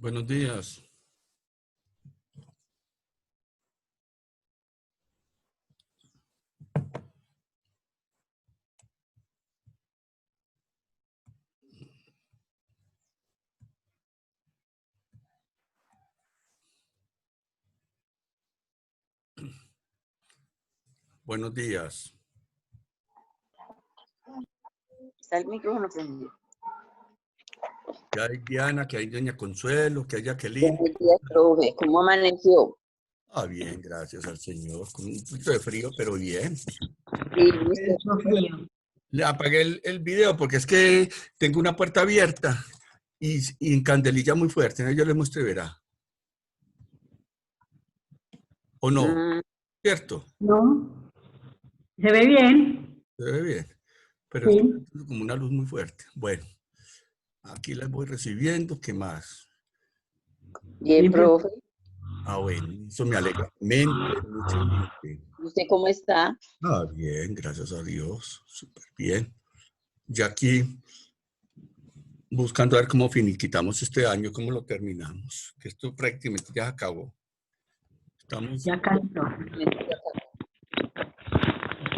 Buenos días. Buenos días. Está el micrófono prendido. Que hay Diana, que hay Doña Consuelo, que hay Jacqueline. Buenos días, profe. ¿Cómo amaneció? Bien, gracias al Señor. Con un poquito de frío, pero bien. Sí, mucho frío. Le apagué el video porque es que tengo una puerta abierta y en candelilla muy fuerte, ¿no? Yo le muestre, verá. ¿O no? ¿Cierto? No, se ve bien. Se ve bien. Pero es que Sí. tengo como una luz muy fuerte. Bueno, aquí la voy recibiendo. ¿Qué más? Bien, profe. Bueno, eso me alegra. Mente, mucha mente. ¿Usted cómo está? Bien, gracias a Dios. Súper bien. Ya aquí buscando a ver cómo finiquitamos este año, cómo lo terminamos. Que esto prácticamente ya acabó. Estamos Ya casi no.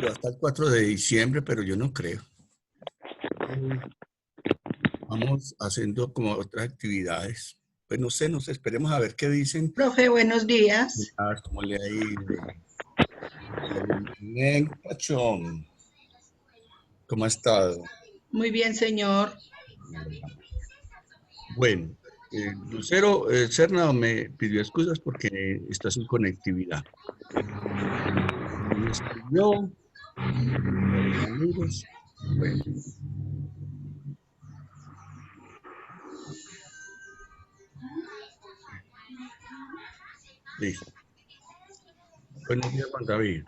hasta el 4 de diciembre, pero yo no creo. Vamos haciendo como otras actividades. Pues no sé, esperemos a ver qué dicen. Profe, buenos días. ¿Cómo le ha ido? Bien, Pachón. ¿Cómo ha estado? Muy bien, señor. Bueno, Lucero Serna me pidió excusas porque está sin conectividad. Me escribió. Amigos. Bueno. Listo. Buenos días, Juan David.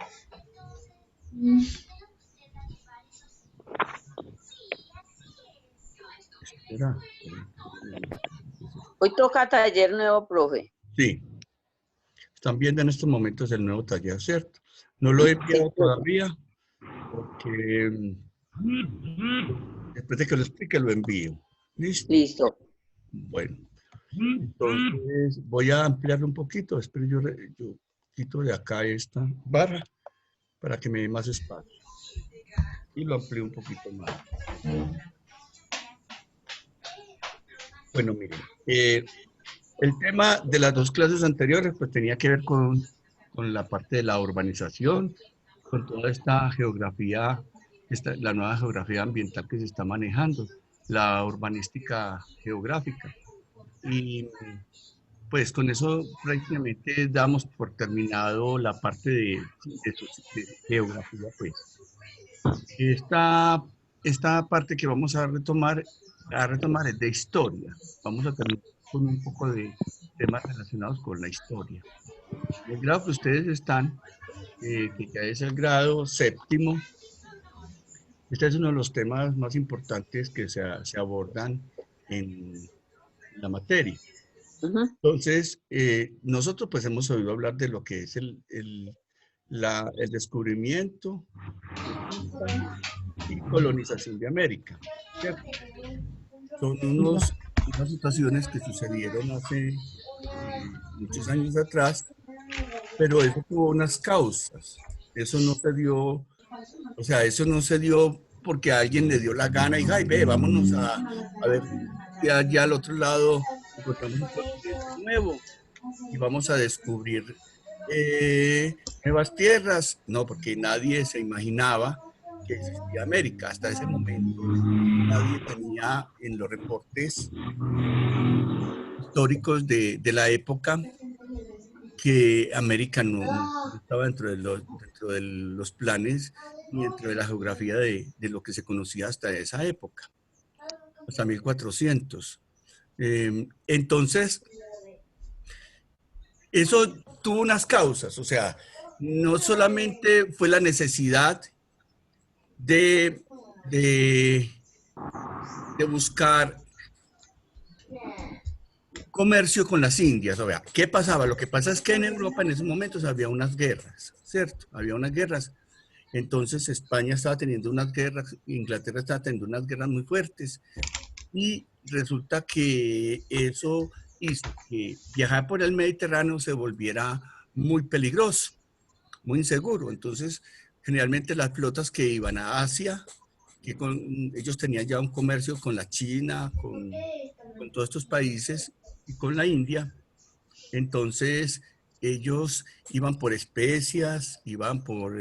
Espera. Hoy toca taller nuevo, profe. Sí. Están viendo en estos momentos el nuevo taller, ¿cierto? No lo he enviado todavía porque después de que lo explique lo envío. ¿Listo? Listo. Bueno. Entonces voy a ampliarlo un poquito. Espero yo quito de acá esta barra para que me dé más espacio. Y lo amplío un poquito más. Bueno, miren. El tema de las dos clases anteriores pues tenía que ver con la parte de la urbanización, con toda esta geografía, la nueva geografía ambiental que se está manejando, la urbanística geográfica. Y pues con eso prácticamente damos por terminado la parte de geografía. Pues. Esta parte que vamos a retomar es de historia. Vamos a terminar con un poco de temas relacionados con la historia. El grado que ustedes están, que ya es el grado séptimo, este es uno de los temas más importantes que se abordan en la materia. Entonces, nosotros pues hemos oído hablar de lo que es el descubrimiento y colonización de América, ¿cierto? Son unas situaciones que sucedieron hace muchos años atrás, pero eso tuvo unas causas. Eso no se dio, o sea, eso no se dio porque a alguien le dio la gana y, ay, ve, vámonos a ver si allá al otro lado encontramos un continente nuevo y vamos a descubrir nuevas tierras. No, porque nadie se imaginaba que existía América. Hasta ese momento nadie tenía en los reportes históricos de la época que América no estaba dentro de los planes ni dentro de la geografía de lo que se conocía hasta esa época, hasta 1400. Entonces, eso tuvo unas causas, o sea, no solamente fue la necesidad de buscar comercio con las Indias. O sea, ¿qué pasaba? Lo que pasa es que en Europa en esos momentos había unas guerras, ¿cierto? Había unas guerras. Entonces España estaba teniendo unas guerras, Inglaterra estaba teniendo unas guerras muy fuertes y resulta que eso hizo que viajar por el Mediterráneo se volviera muy peligroso, muy inseguro. Entonces, generalmente las flotas que iban a Asia, ellos tenían ya un comercio con la China, con todos estos países y con la India. Entonces, ellos iban por especias, iban por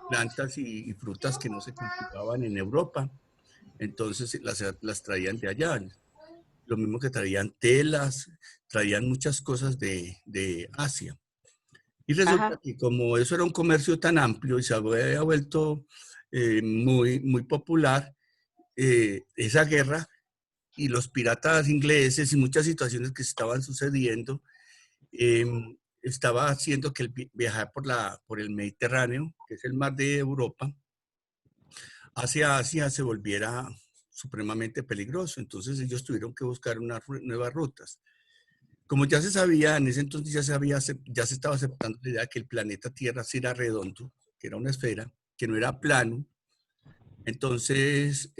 plantas y frutas que no se cultivaban en Europa. Entonces, las traían de allá. Lo mismo que traían telas, traían muchas cosas de Asia. Y resulta Ajá. que como eso era un comercio tan amplio y se había vuelto muy popular, esa guerra y los piratas ingleses y muchas situaciones que estaban sucediendo, estaba haciendo que viajar por el Mediterráneo, que es el mar de Europa, hacia Asia se volviera supremamente peligroso. Entonces ellos tuvieron que buscar unas nuevas rutas. Como ya se sabía, en ese entonces ya se estaba aceptando la idea que el planeta Tierra sí era redondo, que era una esfera, que no era plano. Entonces,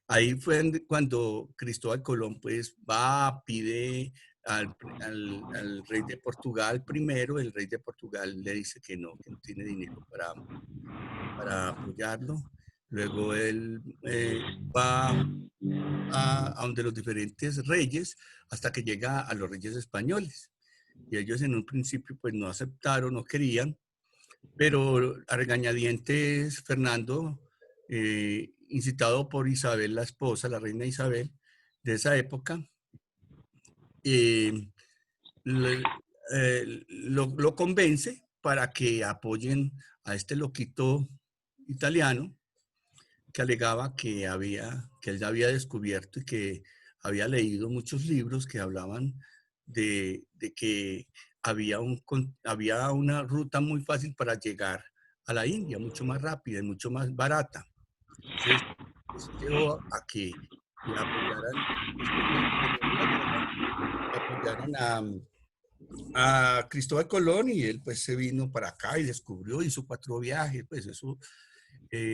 ahí fue cuando Cristóbal Colón pues va, pide al rey de Portugal primero, el rey de Portugal le dice que no tiene dinero para apoyarlo. Luego él va a donde los diferentes reyes hasta que llega a los reyes españoles. Y ellos en un principio pues no aceptaron, no querían, pero a regañadientes Fernando, incitado por Isabel, la esposa, la reina Isabel de esa época, lo convence para que apoyen a este loquito italiano que alegaba que él ya había descubierto y que había leído muchos libros que hablaban de que había una ruta muy fácil para llegar a la India, mucho más rápida y mucho más barata. Entonces, eso llevó a que apoyaran, después de terminar la guerra, apoyaran a Cristóbal Colón y él pues se vino para acá y descubrió, hizo 4 viajes, pues eso,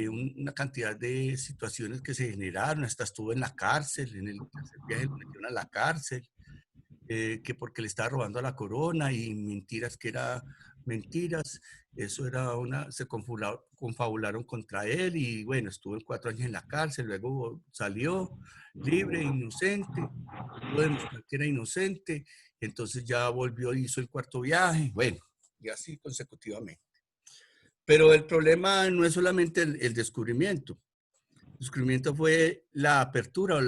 una cantidad de situaciones que se generaron, hasta estuvo en la cárcel, en el tercer viaje lo metieron a la cárcel, que porque le estaba robando a la corona y mentiras que era mentiras, eso era se confabularon contra él y bueno, estuvo 4 años en la cárcel, luego salió libre, inocente, pudo demostrar que era inocente, entonces ya volvió y hizo el 4 viaje, bueno, y así consecutivamente. Pero el problema no es solamente el descubrimiento. El descubrimiento fue la apertura o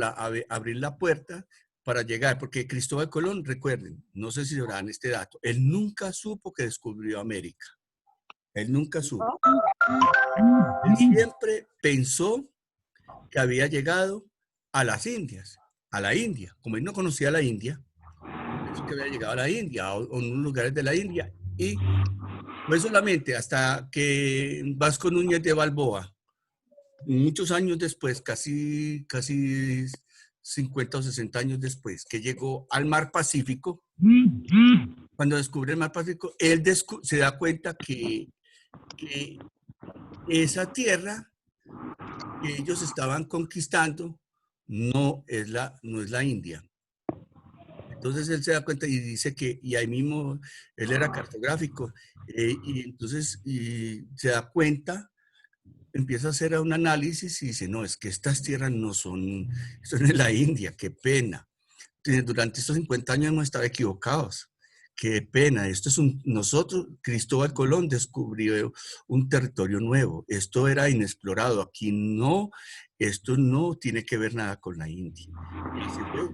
abrir la puerta para llegar, porque Cristóbal Colón, recuerden, no sé si sabrán este dato, él nunca supo que descubrió América. Él nunca supo. Él siempre pensó que había llegado a las Indias, a la India. Como él no conocía la India, pensó que había llegado a la India o en unos lugares de la India y fue solamente hasta que Vasco Núñez de Balboa, muchos años después, casi 50 o 60 años después, que llegó al Mar Pacífico, cuando descubre el Mar Pacífico, él se da cuenta que esa tierra que ellos estaban conquistando no es la India. Entonces él se da cuenta y dice y ahí mismo él era cartográfico, y entonces se da cuenta, empieza a hacer un análisis y dice, no, es que estas tierras no son en la India, qué pena. Durante estos 50 años hemos estado equivocados. Qué pena, nosotros, Cristóbal Colón descubrió un territorio nuevo, esto era inexplorado, aquí no, esto no tiene que ver nada con la India. Y así fue.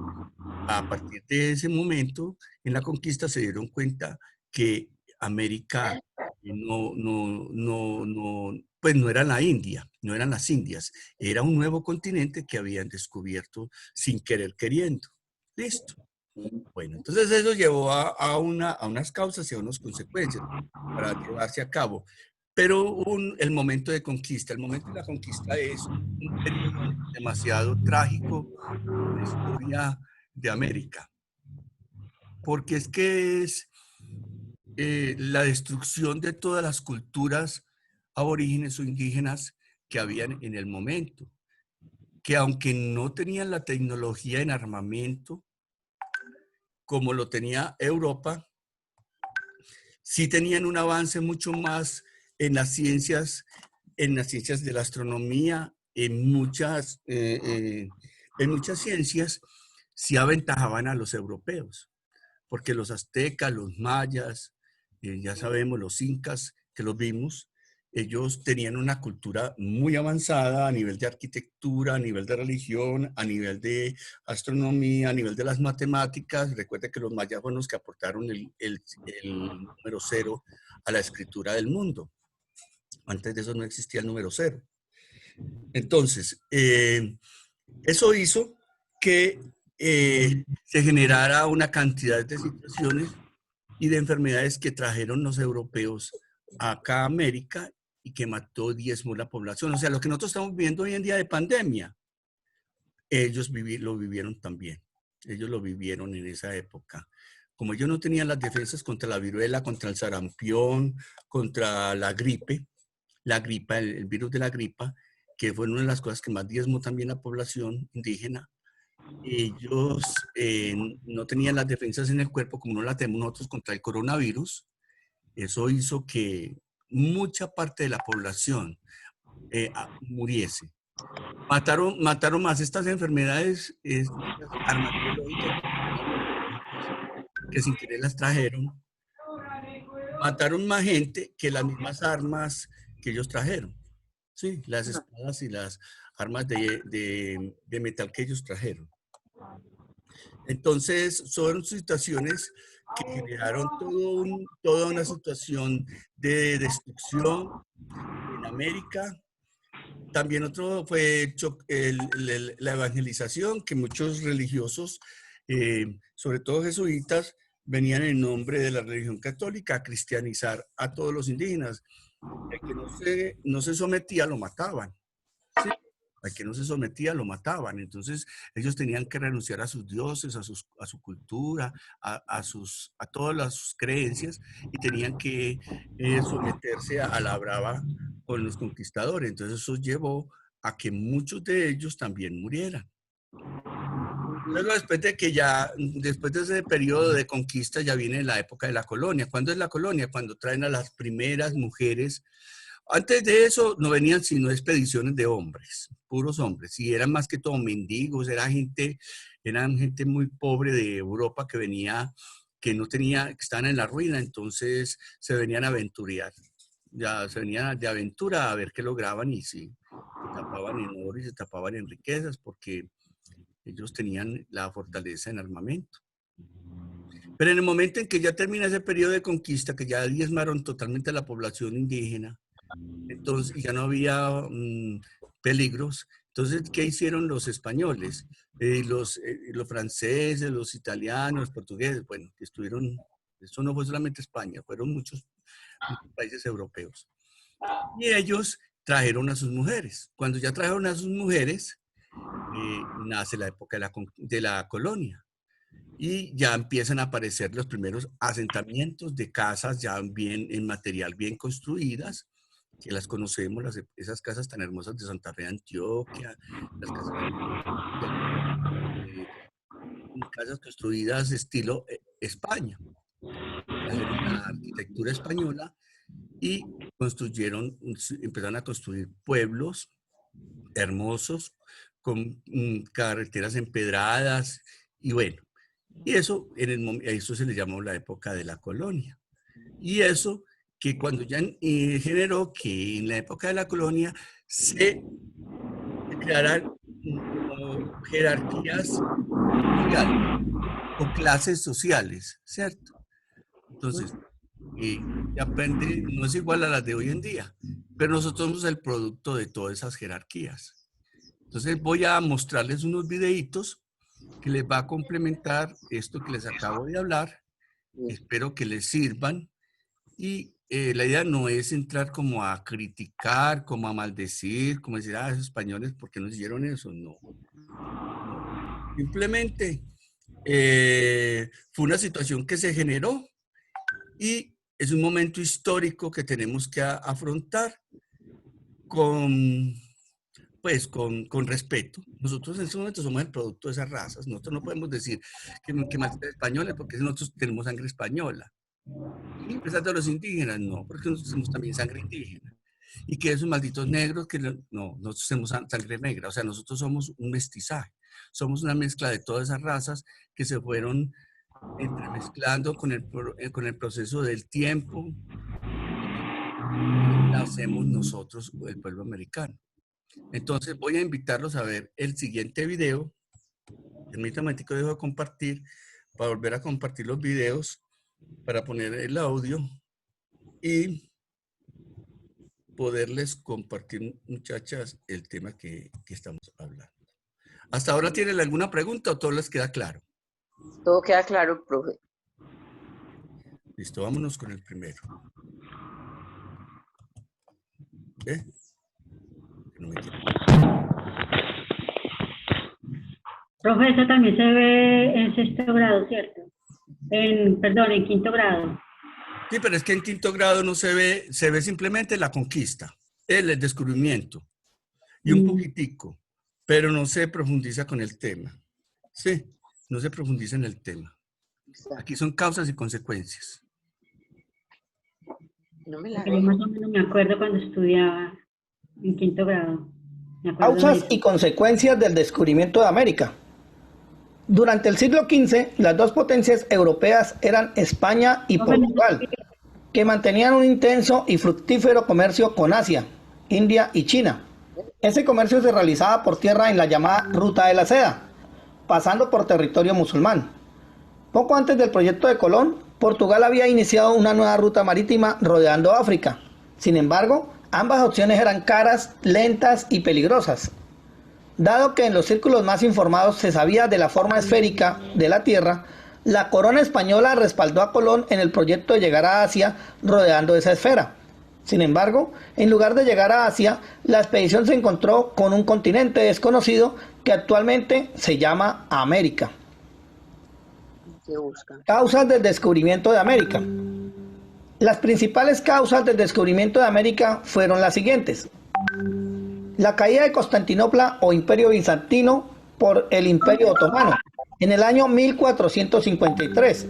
A partir de ese momento, en la conquista se dieron cuenta que América pues no era la India, no eran las Indias, era un nuevo continente que habían descubierto sin querer queriendo. Listo. Bueno, entonces eso llevó a unas causas y a unas consecuencias para llevarse a cabo. Pero el momento de conquista, el momento de la conquista es un periodo demasiado trágico en la historia de América, porque es que es la destrucción de todas las culturas aborígenes o indígenas que habían en el momento, que aunque no tenían la tecnología en armamento, como lo tenía Europa, sí tenían un avance mucho más en las ciencias de la astronomía, en muchas ciencias, sí aventajaban a los europeos, porque los aztecas, los mayas, ya sabemos, los incas, que los vimos, ellos tenían una cultura muy avanzada a nivel de arquitectura, a nivel de religión, a nivel de astronomía, a nivel de las matemáticas. Recuerda que los mayas fueron los que aportaron el número 0 a la escritura del mundo. Antes de eso no existía el número 0. Entonces, eso hizo que se generara una cantidad de situaciones y de enfermedades que trajeron los europeos acá a América y que mató, diezmó la población. O sea, lo que nosotros estamos viviendo hoy en día de pandemia, ellos lo vivieron también. Ellos lo vivieron en esa época. Como ellos no tenían las defensas contra la viruela, contra el sarampión, contra la gripa, el virus de la gripa, que fue una de las cosas que más diezmó también la población indígena, ellos no tenían las defensas en el cuerpo como no las tenemos nosotros contra el coronavirus. Eso hizo que mucha parte de la población muriese. Mataron más estas enfermedades, armas biológicas, que sin querer las trajeron. Mataron más gente que las mismas armas que ellos trajeron. Sí, las espadas y las armas de metal que ellos trajeron. Entonces, son situaciones que generaron toda una situación de destrucción en América. También otro fue la evangelización, que muchos religiosos, sobre todo jesuitas, venían en nombre de la religión católica a cristianizar a todos los indígenas. El que no se sometía lo mataban. ¿Sí? Al que no se sometía lo mataban. Entonces ellos tenían que renunciar a sus dioses, a su cultura, a todas las creencias, y tenían que someterse a la brava con los conquistadores. Entonces eso llevó a que muchos de ellos también murieran. Luego, después de ese periodo de conquista, ya viene la época de la colonia. ¿Cuándo es la colonia? Cuando traen a las primeras mujeres. Antes de eso no venían sino expediciones de hombres, puros hombres, y eran más que todo mendigos, eran gente muy pobre de Europa que venía, que no tenía, que estaban en la ruina, entonces se venían a aventurear. Ya se venían de aventura a ver qué lograban, y sí, se tapaban en oro y se tapaban en riquezas porque ellos tenían la fortaleza en armamento. Pero en el momento en que ya termina ese periodo de conquista, que ya diezmaron totalmente a la población indígena, entonces ya no había peligros. Entonces, ¿qué hicieron los españoles? Los franceses, los italianos, los portugueses, bueno, que estuvieron, eso no fue solamente España, fueron muchos países europeos. Y ellos trajeron a sus mujeres. Cuando ya trajeron a sus mujeres, nace la época de la colonia. Y ya empiezan a aparecer los primeros asentamientos de casas ya bien en material bien construidas, que las conocemos, esas casas tan hermosas de Santa Fe de Antioquia, las casas construidas estilo España. Trajeron la arquitectura española y empezaron a construir pueblos hermosos con carreteras empedradas, y bueno, y eso se le llamó la época de la colonia. Y eso que cuando ya generó que en la época de la colonia se crearan jerarquías sociales o clases sociales, ¿cierto? Entonces, aprende, no es igual a las de hoy en día, pero nosotros somos el producto de todas esas jerarquías. Entonces voy a mostrarles unos videitos que les va a complementar esto que les acabo de hablar. Espero que les sirvan. Y la idea no es entrar como a criticar, como a maldecir, como decir, esos españoles, ¿por qué nos hicieron eso? No. Simplemente fue una situación que se generó y es un momento histórico que tenemos que afrontar con pues con respeto. Nosotros en este momento somos el producto de esas razas. Nosotros no podemos decir que malditos españoles porque nosotros tenemos sangre española. Y empezando a los indígenas, no, porque nosotros tenemos también sangre indígena. Y que esos malditos negros, que no, nosotros tenemos sangre negra. O sea, nosotros somos un mestizaje. Somos una mezcla de todas esas razas que se fueron entremezclando con el proceso del tiempo. Hacemos nosotros, el pueblo americano. Entonces voy a invitarlos a ver el siguiente video. Permítanme que dejo de compartir para volver a compartir los videos, para poner el audio y poderles compartir, muchachas, el tema que estamos hablando. ¿Hasta ahora tienen alguna pregunta o todo les queda claro? Todo queda claro, profe. Listo, vámonos con el primero. ¿Ve? No me quiero. Profe, eso también se ve en sexto grado, ¿cierto? Perdón, en quinto grado. Sí, pero es que en quinto grado no se ve simplemente la conquista, el descubrimiento y un poquitico, pero no se profundiza con el tema. Sí, no se profundiza en el tema. Aquí son causas y consecuencias. No me la Porque yo más o menos me acuerdo cuando estudiaba en quinto grado. Causas y consecuencias del descubrimiento de América. Durante el siglo XV, las dos potencias europeas eran España y Portugal, que mantenían un intenso y fructífero comercio con Asia, India y China. Ese comercio se realizaba por tierra en la llamada Ruta de la Seda, pasando por territorio musulmán. Poco antes del proyecto de Colón, Portugal había iniciado una nueva ruta marítima rodeando África. Sin embargo, ambas opciones eran caras, lentas y peligrosas. Dado que en los círculos más informados se sabía de la forma esférica de la Tierra, la corona española respaldó a Colón en el proyecto de llegar a Asia rodeando esa esfera. Sin embargo, en lugar de llegar a Asia, la expedición se encontró con un continente desconocido que actualmente se llama América. Causas del descubrimiento de América. Las principales causas del descubrimiento de América fueron las siguientes. La caída de Constantinopla o Imperio Bizantino por el Imperio Otomano en el año 1453.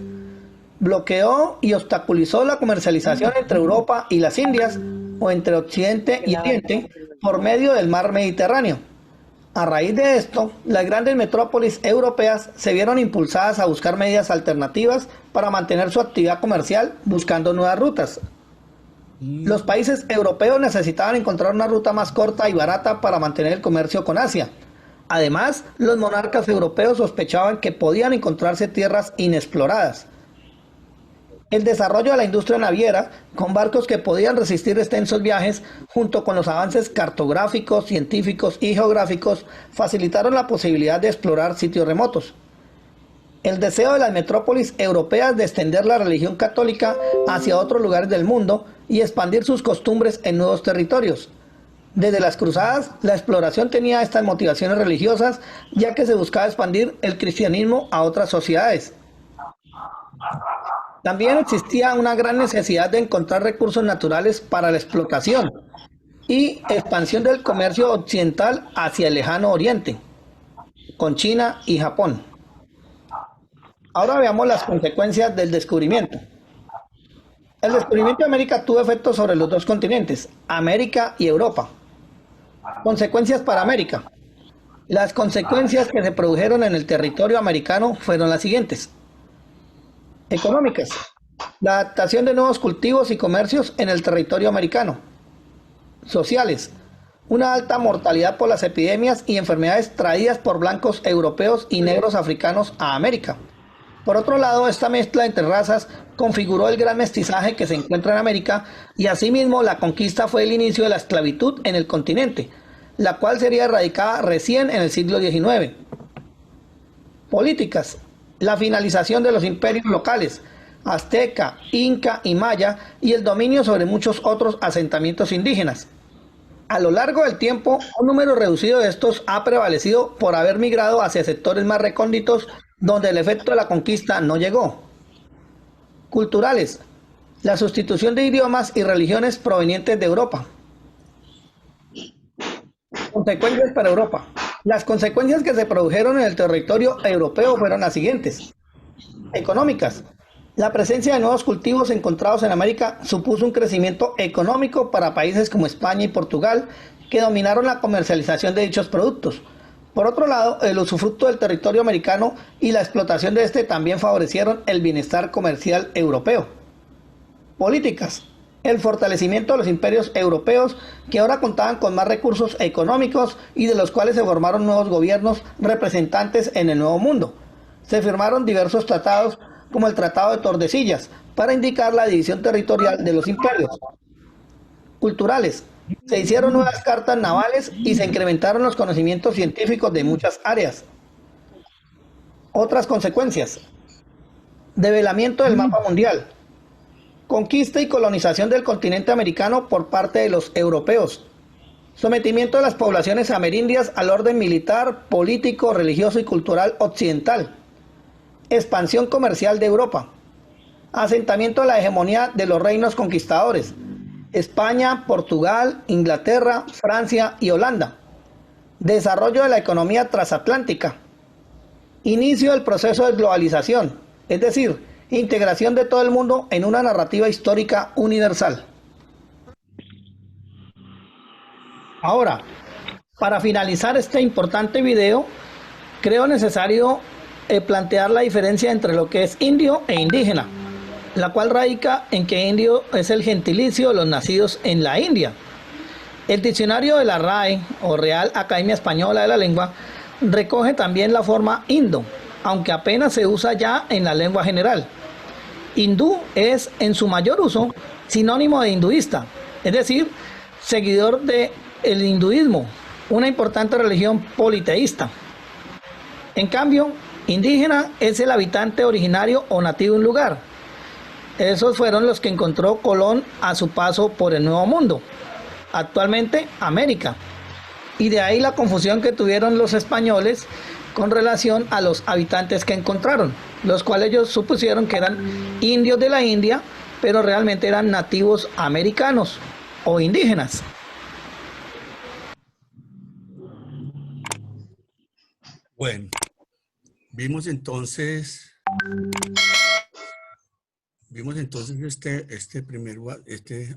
Bloqueó y obstaculizó la comercialización entre Europa y las Indias o entre Occidente y Oriente por medio del mar Mediterráneo. A raíz de esto, las grandes metrópolis europeas se vieron impulsadas a buscar medidas alternativas para mantener su actividad comercial buscando nuevas rutas. Los países europeos necesitaban encontrar una ruta más corta y barata para mantener el comercio con Asia. Además, los monarcas europeos sospechaban que podían encontrarse tierras inexploradas. El desarrollo de la industria naviera, con barcos que podían resistir extensos viajes, junto con los avances cartográficos, científicos y geográficos, facilitaron la posibilidad de explorar sitios remotos. El deseo de las metrópolis europeas de extender la religión católica hacia otros lugares del mundo y expandir sus costumbres en nuevos territorios. Desde las cruzadas, la exploración tenía estas motivaciones religiosas, ya que se buscaba expandir el cristianismo a otras sociedades. También existía una gran necesidad de encontrar recursos naturales para la explotación y expansión del comercio occidental hacia el lejano oriente, con China y Japón. Ahora veamos las consecuencias del descubrimiento. El descubrimiento de América tuvo efectos sobre los dos continentes, América y Europa. Consecuencias para América. Las consecuencias que se produjeron en el territorio americano fueron las siguientes. Económicas. La adaptación de nuevos cultivos y comercios en el territorio americano. Sociales. Una alta mortalidad por las epidemias y enfermedades traídas por blancos europeos y negros africanos a América. Por otro lado, esta mezcla entre razas configuró el gran mestizaje que se encuentra en América y asimismo la conquista fue el inicio de la esclavitud en el continente, la cual sería erradicada recién en el siglo XIX. Políticas. La finalización de los imperios locales, azteca, inca y maya, y el dominio sobre muchos otros asentamientos indígenas. A lo largo del tiempo, un número reducido de estos ha prevalecido por haber migrado hacia sectores más recónditos donde el efecto de la conquista no llegó. Culturales. La sustitución de idiomas y religiones provenientes de Europa. Consecuencias para Europa. Las consecuencias que se produjeron en el territorio europeo fueron las siguientes. Económicas. La presencia de nuevos cultivos encontrados en América supuso un crecimiento económico para países como España y Portugal, que dominaron la comercialización de dichos productos. Por otro lado, el usufructo del territorio americano y la explotación de este también favorecieron el bienestar comercial europeo. Políticas. El fortalecimiento de los imperios europeos, que ahora contaban con más recursos económicos y de los cuales se formaron nuevos gobiernos representantes en el Nuevo Mundo. Se firmaron diversos tratados, como el Tratado de Tordesillas, para indicar la división territorial de los imperios. Culturales. Se hicieron nuevas cartas navales y se incrementaron los conocimientos científicos de muchas áreas. Otras consecuencias. Develamiento del mapa mundial. Conquista y colonización del continente americano por parte de los europeos. Sometimiento de las poblaciones amerindias al orden militar, político, religioso y cultural occidental. Expansión comercial de Europa. Asentamiento de la hegemonía de los reinos conquistadores. España, Portugal, Inglaterra, Francia y Holanda. Desarrollo de la economía transatlántica. Inicio del proceso de globalización, es decir, integración de todo el mundo en una narrativa histórica universal. Ahora, para finalizar este importante video, creo necesario plantear la diferencia entre lo que es indio e indígena, la cual radica en que indio es el gentilicio de los nacidos en la India. El diccionario de la RAE, o Real Academia Española de la Lengua, recoge también la forma indo, aunque apenas se usa ya en la lengua general. Hindú es, en su mayor uso, sinónimo de hinduista, es decir, seguidor del hinduismo, una importante religión politeísta. En cambio, indígena es el habitante originario o nativo de un lugar. Esos fueron los que encontró Colón a su paso por el Nuevo Mundo, actualmente América. Y de ahí la confusión que tuvieron los españoles con relación a los habitantes que encontraron, los cuales ellos supusieron que eran indios de la India, pero realmente eran nativos americanos o indígenas. Bueno, vimos entonces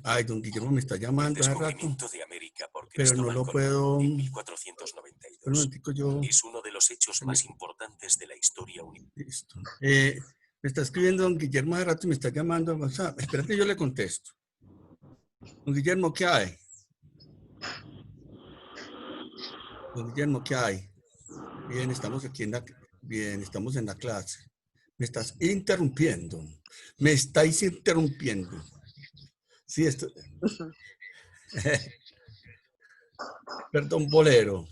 ay, don Guillermo me está llamando hace rato, de América por pero no lo puedo. en 1492. Yo. Es uno de los hechos más importantes de la historia universal. Listo. Me está escribiendo don Guillermo hace rato y me está llamando a WhatsApp. Espérate, yo le contesto. Don Guillermo, ¿qué hay? Don Guillermo, ¿qué hay? Bien, estamos aquí estamos en la clase. Me estás interrumpiendo. Me estáis interrumpiendo. Sí, esto. Perdón, bolero.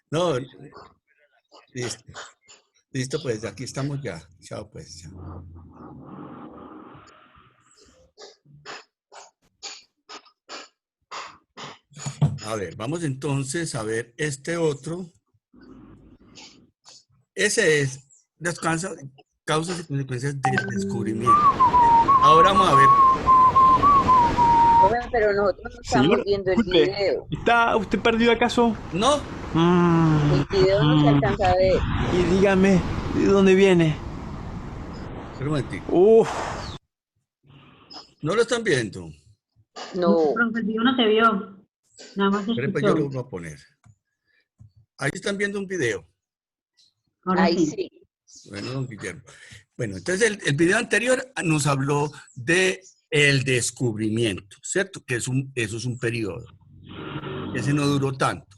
No, listo. Listo, pues, aquí estamos ya. Chao, pues. Chao. A ver, vamos entonces a ver este otro. Ese es las causas y consecuencias del descubrimiento. Ahora vamos a ver. Joven, pero nosotros no estamos Señor, viendo el disculpe, video. ¿está usted perdido acaso? No, El video no se alcanza a ver. Y dígame, ¿de dónde viene? pero un momentico. Uf, ¿No lo están viendo? No. Profe, el video no se vio. Nada más se Esperen, pues yo lo escuchó. voy a poner. Ahí están viendo un video. Ahora Ahí sí. sí. Bueno, don Guillermo. Bueno, entonces el video anterior nos habló de el descubrimiento, ¿cierto? Que eso es un periodo. Ese no duró tanto.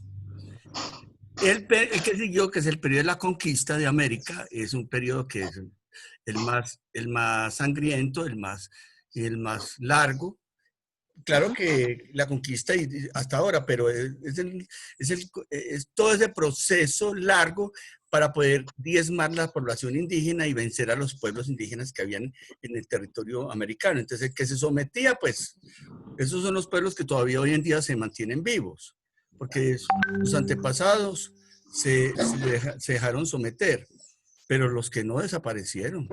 El que siguió, que es el periodo de la conquista de América, es un periodo que es el más sangriento, el más largo. Claro que la conquista hasta ahora, pero es todo ese proceso largo para poder diezmar la población indígena y vencer a los pueblos indígenas que habían en el territorio americano. Entonces, el que se sometía, pues, esos son los pueblos que todavía hoy en día se mantienen vivos, porque sus antepasados se dejaron someter, pero los que no desaparecieron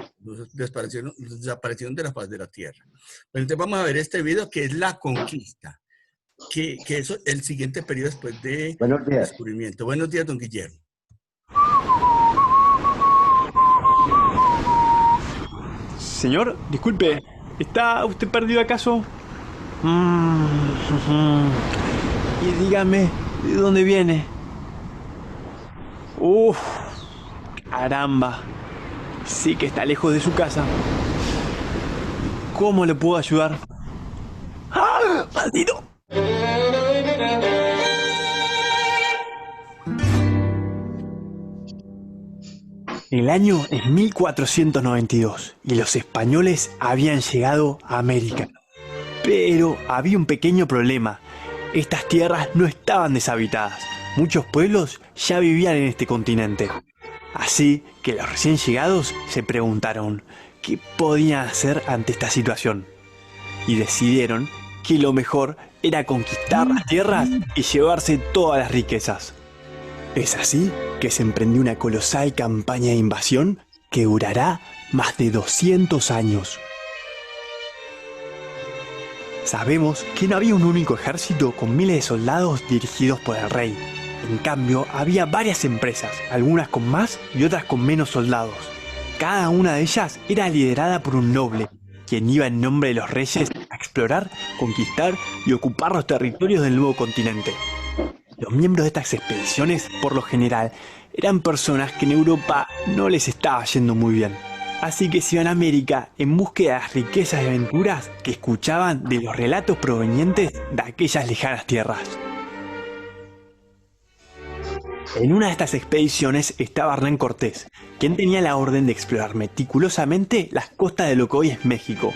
de la faz de la tierra. Pero entonces vamos a ver este video que es la conquista. que eso, el siguiente periodo después de Buenos días. descubrimiento. Buenos días, don Guillermo. Señor, disculpe, ¿está usted perdido acaso? Y dígame, ¿de dónde viene? Uf, caramba. Sí que está lejos de su casa. ¿Cómo le puedo ayudar? ¡Ah! ¡Maldito! El año es 1492 y los españoles habían llegado a América. Pero había un pequeño problema. Estas tierras no estaban deshabitadas. Muchos pueblos ya vivían en este continente. Así que los recién llegados se preguntaron qué podían hacer ante esta situación. Y decidieron que lo mejor era conquistar las tierras y llevarse todas las riquezas. Es así que se emprendió una colosal campaña de invasión que durará más de 200 años. Sabemos que no había un único ejército con miles de soldados dirigidos por el rey. En cambio, había varias empresas, algunas con más y otras con menos soldados. Cada una de ellas era liderada por un noble, quien iba en nombre de los reyes a explorar, conquistar y ocupar los territorios del nuevo continente. Los miembros de estas expediciones, por lo general, eran personas que en Europa no les estaba yendo muy bien. Así que se iban a América en búsqueda de las riquezas y aventuras que escuchaban de los relatos provenientes de aquellas lejanas tierras. En una de estas expediciones estaba Hernán Cortés, quien tenía la orden de explorar meticulosamente las costas de lo que hoy es México.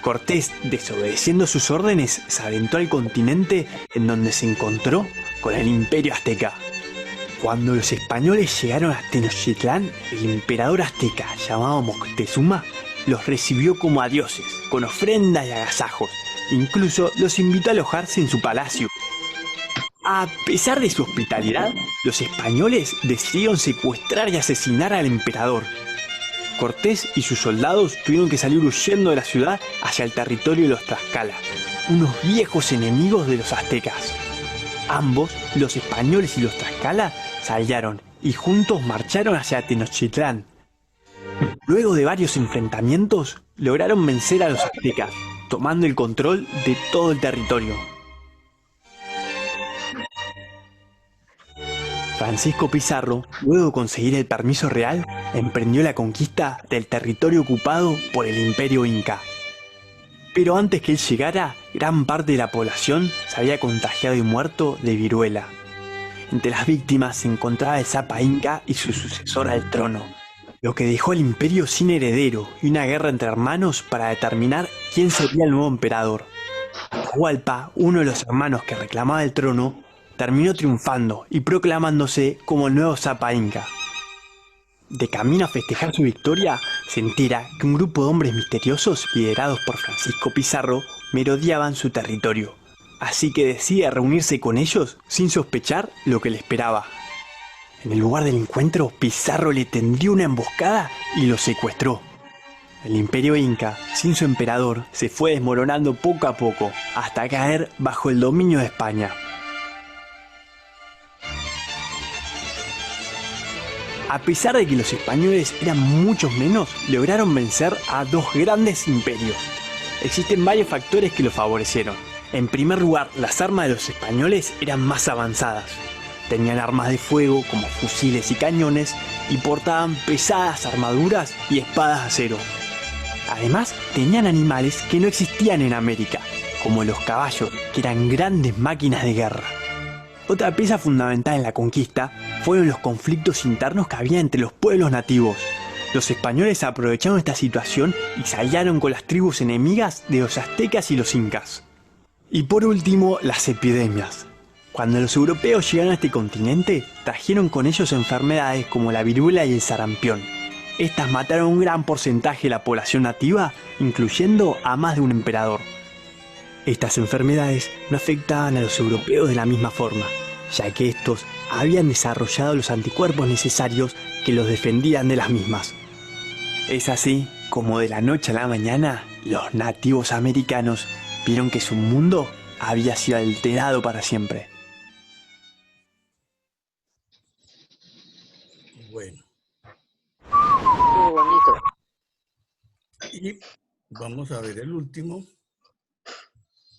Cortés, desobedeciendo sus órdenes, se aventó al continente en donde se encontró con el Imperio Azteca. Cuando los españoles llegaron a Tenochtitlán, el emperador azteca, llamado Moctezuma, los recibió como a dioses, con ofrendas y agasajos. Incluso los invitó a alojarse en su palacio. A pesar de su hospitalidad, los españoles decidieron secuestrar y asesinar al emperador. Cortés y sus soldados tuvieron que salir huyendo de la ciudad hacia el territorio de los Tlaxcala, unos viejos enemigos de los aztecas. Ambos, los españoles y los Tlaxcala, se aliaron y juntos marcharon hacia Tenochtitlán. Luego de varios enfrentamientos, lograron vencer a los aztecas, tomando el control de todo el territorio. Francisco Pizarro, luego de conseguir el permiso real, emprendió la conquista del territorio ocupado por el Imperio Inca. Pero antes que él llegara, gran parte de la población se había contagiado y muerto de viruela. Entre las víctimas se encontraba el Zapa Inca y su sucesor al trono, lo que dejó al imperio sin heredero y una guerra entre hermanos para determinar quién sería el nuevo emperador. Atahualpa, uno de los hermanos que reclamaba el trono, terminó triunfando y proclamándose como el nuevo Zapa Inca. De camino a festejar su victoria, se entera que un grupo de hombres misteriosos liderados por Francisco Pizarro merodeaban su territorio. Así que decide reunirse con ellos sin sospechar lo que le esperaba. En el lugar del encuentro, Pizarro le tendió una emboscada y lo secuestró. El imperio inca, sin su emperador, se fue desmoronando poco a poco, hasta caer bajo el dominio de España. A pesar de que los españoles eran muchos menos, lograron vencer a dos grandes imperios. Existen varios factores que lo favorecieron. En primer lugar, las armas de los españoles eran más avanzadas. Tenían armas de fuego como fusiles y cañones y portaban pesadas armaduras y espadas de acero. Además, tenían animales que no existían en América, como los caballos, que eran grandes máquinas de guerra. Otra pieza fundamental en la conquista fueron los conflictos internos que había entre los pueblos nativos. Los españoles aprovecharon esta situación y se aliaron con las tribus enemigas de los aztecas y los incas. Y por último, las epidemias. Cuando los europeos llegaron a este continente, trajeron con ellos enfermedades como la viruela y el sarampión. Estas mataron un gran porcentaje de la población nativa, incluyendo a más de un emperador. Estas enfermedades no afectaban a los europeos de la misma forma, ya que estos habían desarrollado los anticuerpos necesarios que los defendían de las mismas. Es así como de la noche a la mañana, los nativos americanos vieron que su mundo había sido alterado para siempre. Bueno, Qué bonito. y vamos a ver el último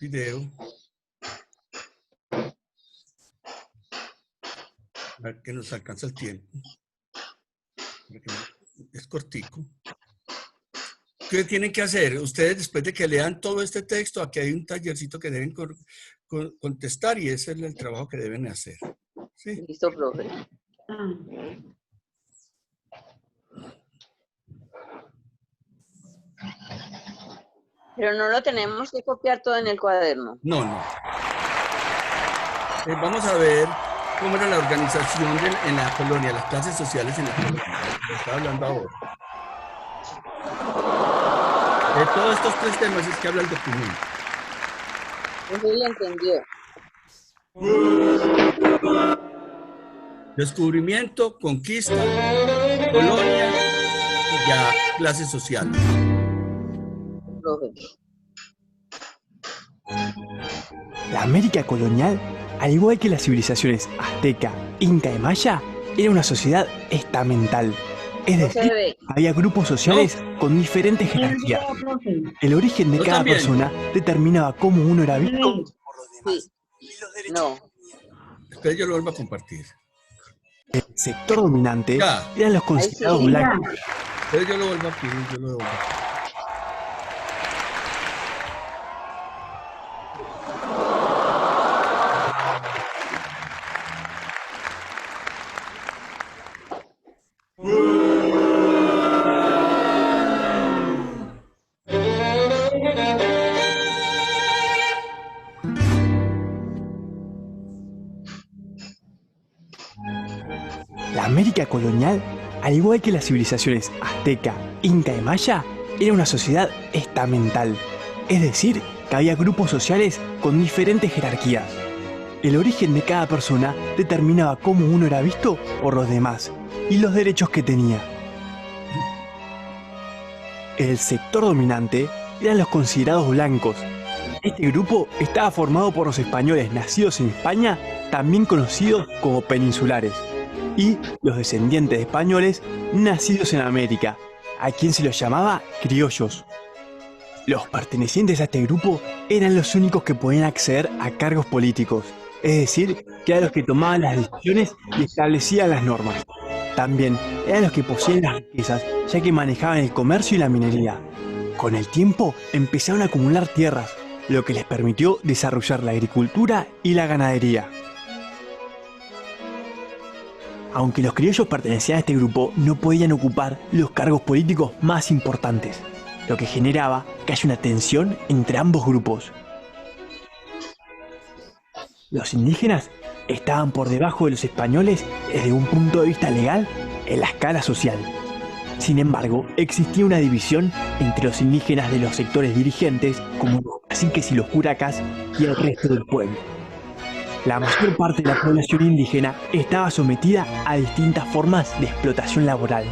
video. A ver que nos alcanza el tiempo. Es cortico. ¿Qué tienen que hacer? Ustedes, después de que lean todo este texto, aquí hay un tallercito que deben contestar y ese es el trabajo que deben hacer. ¿Sí? Listo, profe. Ah, Pero no lo tenemos que copiar todo en el cuaderno. No, no. Vamos a ver cómo era la organización en la colonia, las clases sociales en la colonia. Lo estaba hablando ahora. De todos estos tres temas es que habla el documento. Eso lo entendió. Descubrimiento, conquista, colonia y ya clases sociales. Profe. La América colonial, al igual que las civilizaciones azteca, inca y maya, era una sociedad estamental. Es No se decir, ve. había grupos sociales con diferentes jerarquías. profe. El origen de Yo cada también. persona determinaba cómo uno era visto Sí. por los demás. Sí. Y los derechos No. Espera, yo lo vuelvo a compartir. del sector dominante Ya. eran los considerados sí. blancos. Espera, yo lo vuelvo a pedir, yo lo vuelvo a pedir. La América colonial, al igual que las civilizaciones azteca, inca y maya, era una sociedad estamental. Es decir, que había grupos sociales con diferentes jerarquías. El origen de cada persona determinaba cómo uno era visto por los demás y los derechos que tenía. El sector dominante eran los considerados blancos. Este grupo estaba formado por los españoles nacidos en España, también conocidos como peninsulares, y los descendientes de españoles nacidos en América, a quien se los llamaba criollos. Los pertenecientes a este grupo eran los únicos que podían acceder a cargos políticos, es decir, que eran los que tomaban las decisiones y establecían las normas. También eran los que poseían las riquezas, ya que manejaban el comercio y la minería. Con el tiempo empezaron a acumular tierras, lo que les permitió desarrollar la agricultura y la ganadería. Aunque los criollos pertenecían a este grupo, no podían ocupar los cargos políticos más importantes, lo que generaba que haya una tensión entre ambos grupos. Los indígenas estaban por debajo de los españoles desde un punto de vista legal en la escala social. Sin embargo, existía una división entre los indígenas de los sectores dirigentes, como los caciques y los curacas, y el resto del pueblo. La mayor parte de la población indígena estaba sometida a distintas formas de explotación laboral.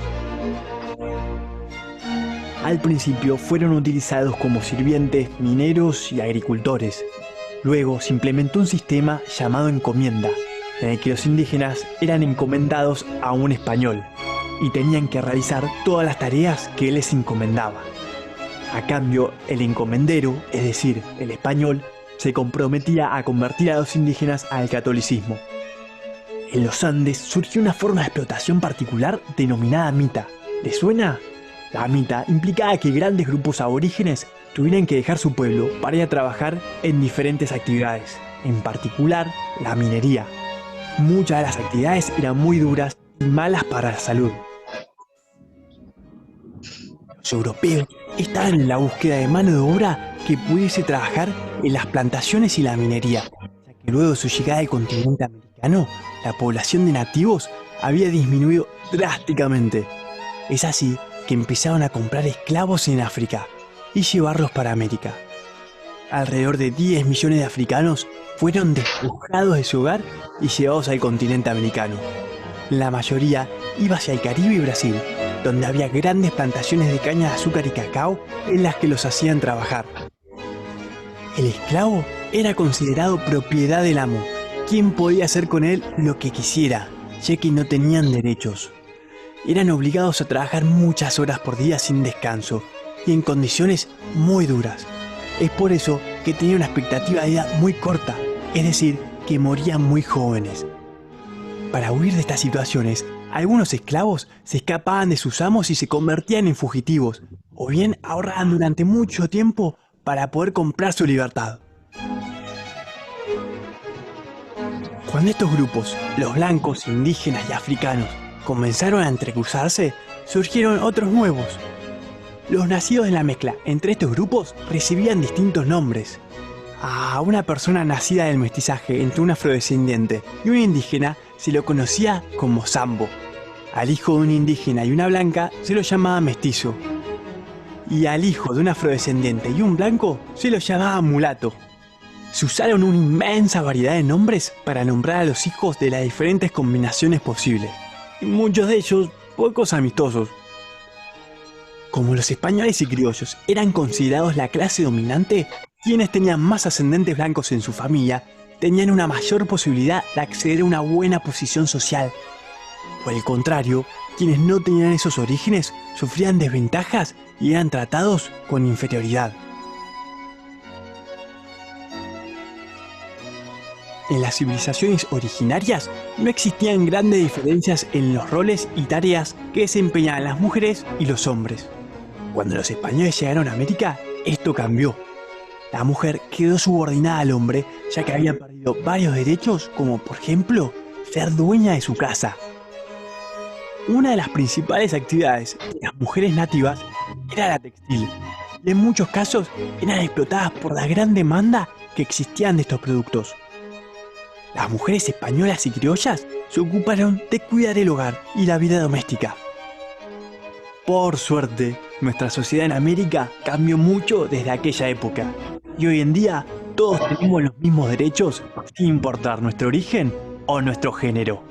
Al principio fueron utilizados como sirvientes, mineros y agricultores. Luego se implementó un sistema llamado encomienda, en el que los indígenas eran encomendados a un español y tenían que realizar todas las tareas que él les encomendaba. A cambio, el encomendero, es decir, el español, se comprometía a convertir a los indígenas al catolicismo. En los Andes surgió una forma de explotación particular denominada mita. ¿Les suena? La mita implicaba que grandes grupos aborígenes tuvieran que dejar su pueblo para ir a trabajar en diferentes actividades, en particular la minería. Muchas de las actividades eran muy duras y malas para la salud. Los europeos estaban en la búsqueda de mano de obra que pudiese trabajar en las plantaciones y la minería, ya que luego de su llegada al continente americano, la población de nativos había disminuido drásticamente. Es así que empezaron a comprar esclavos en África y llevarlos para América. Alrededor de 10 millones de africanos fueron despojados de su hogar y llevados al continente americano. La mayoría iba hacia el Caribe y Brasil, donde había grandes plantaciones de caña de azúcar y cacao en las que los hacían trabajar. El esclavo era considerado propiedad del amo, quien podía hacer con él lo que quisiera, ya que no tenían derechos. Eran obligados a trabajar muchas horas por día sin descanso y en condiciones muy duras. Es por eso que tenían una expectativa de vida muy corta, es decir, que morían muy jóvenes. Para huir de estas situaciones, algunos esclavos se escapaban de sus amos y se convertían en fugitivos, o bien ahorraban durante mucho tiempo para poder comprar su libertad. Cuando estos grupos, los blancos, indígenas y africanos, comenzaron a entrecruzarse, surgieron otros nuevos. Los nacidos de la mezcla entre estos grupos recibían distintos nombres. A una persona nacida del mestizaje entre un afrodescendiente y un indígena se lo conocía como Sambo. Al hijo de un indígena y una blanca se lo llamaba mestizo. Y al hijo de un afrodescendiente y un blanco se lo llamaba mulato. Se usaron una inmensa variedad de nombres para nombrar a los hijos de las diferentes combinaciones posibles. Y muchos de ellos pocos amistosos. Como los españoles y criollos eran considerados la clase dominante, quienes tenían más ascendentes blancos en su familia tenían una mayor posibilidad de acceder a una buena posición social. Por el contrario, quienes no tenían esos orígenes sufrían desventajas y eran tratados con inferioridad. En las civilizaciones originarias no existían grandes diferencias en los roles y tareas que desempeñaban las mujeres y los hombres. Cuando los españoles llegaron a América, esto cambió. La mujer quedó subordinada al hombre, ya que había perdido varios derechos, como por ejemplo, ser dueña de su casa. Una de las principales actividades de las mujeres nativas era la textil, y en muchos casos eran explotadas por la gran demanda que existían de estos productos. Las mujeres españolas y criollas se ocuparon de cuidar el hogar y la vida doméstica. Por suerte, nuestra sociedad en América cambió mucho desde aquella época, y hoy en día todos tenemos los mismos derechos sin importar nuestro origen o nuestro género.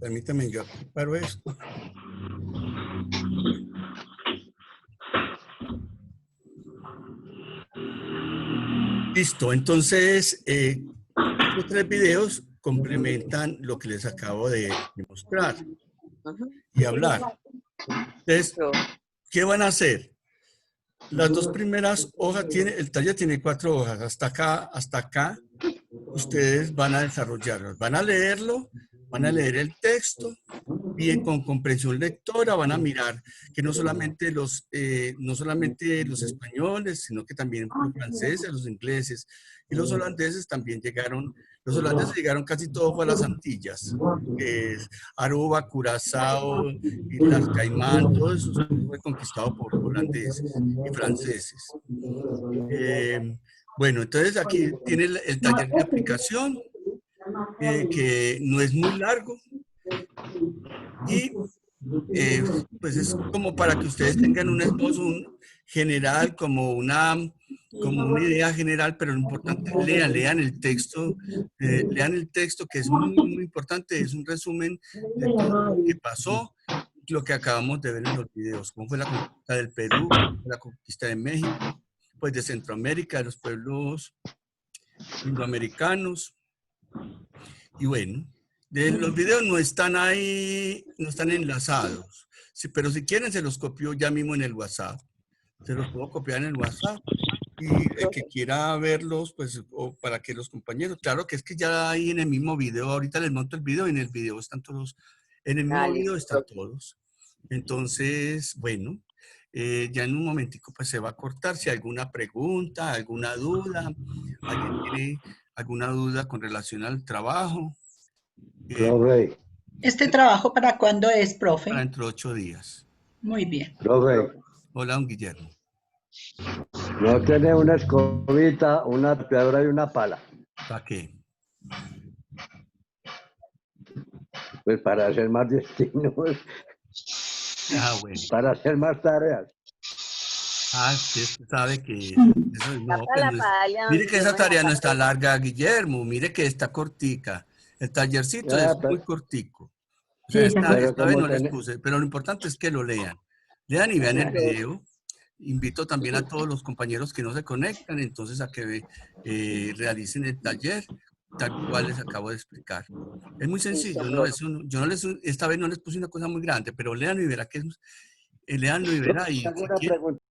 Permítame, yo preparo esto. Listo, entonces los 3 videos complementan lo que les acabo de mostrar y hablar. Entonces, ¿qué van a hacer? Las 2 primeras hojas, el taller tiene 4 hojas, hasta acá, ustedes van a desarrollarlo, van a leerlo, van a leer el texto, bien con comprensión lectora, van a mirar que no solamente los españoles, sino que también los franceses, los ingleses y los holandeses también llegaron. Los holandeses llegaron casi todos a las Antillas, que es Aruba, Curazao, Islas Caimán, todo eso fue conquistado por holandeses y franceses. Bueno, entonces aquí tiene el taller de aplicación, que no es muy largo y pues es como para que ustedes tengan un esbozo general, como una idea general, pero lo importante es lean el texto, que es muy, muy importante, es un resumen de todo lo que pasó, lo que acabamos de ver en los videos, cómo fue la conquista del Perú, la conquista de México, pues de Centroamérica, de los pueblos indoamericanos. Y bueno, los videos no están ahí, no están enlazados, sí, pero si quieren se los copio ya mismo en el WhatsApp. Se los puedo copiar en el WhatsApp y el que quiera verlos, pues, o para que los compañeros, claro que es que ya ahí en el mismo video, ahorita les monto el video y en el video están todos, en el mismo video están todos. Entonces, bueno, ya en un momentico pues se va a cortar. Si hay alguna pregunta, alguna duda, alguien tiene alguna duda con relación al trabajo. Profe, ¿Este trabajo para cuándo es, profe? Para dentro de 8 días. Muy bien. profe, Hola, don Guillermo. no tiene una escobita, una piedra y una pala. ¿Para qué? Pues para hacer más destinos, Ah, bueno. para hacer más tareas. Ah, usted sabe que eso no, pues no es- mire que esa tarea no está larga, Guillermo. Mire que está cortica. El tallercito es muy cortico. O sea, Sí, esta también. vez no como les ten- puse, pero lo importante es que lo lean. Lean y vean el video. Invito también a todos los compañeros que no se conectan, entonces a que realicen el taller tal cual les acabo de explicar. Es muy sencillo, ¿no? Yo no les, esta vez no les puse una cosa muy grande, pero leanlo y verá que es, leanlo y verá. Y ¿Alguna si quieren, pregunta?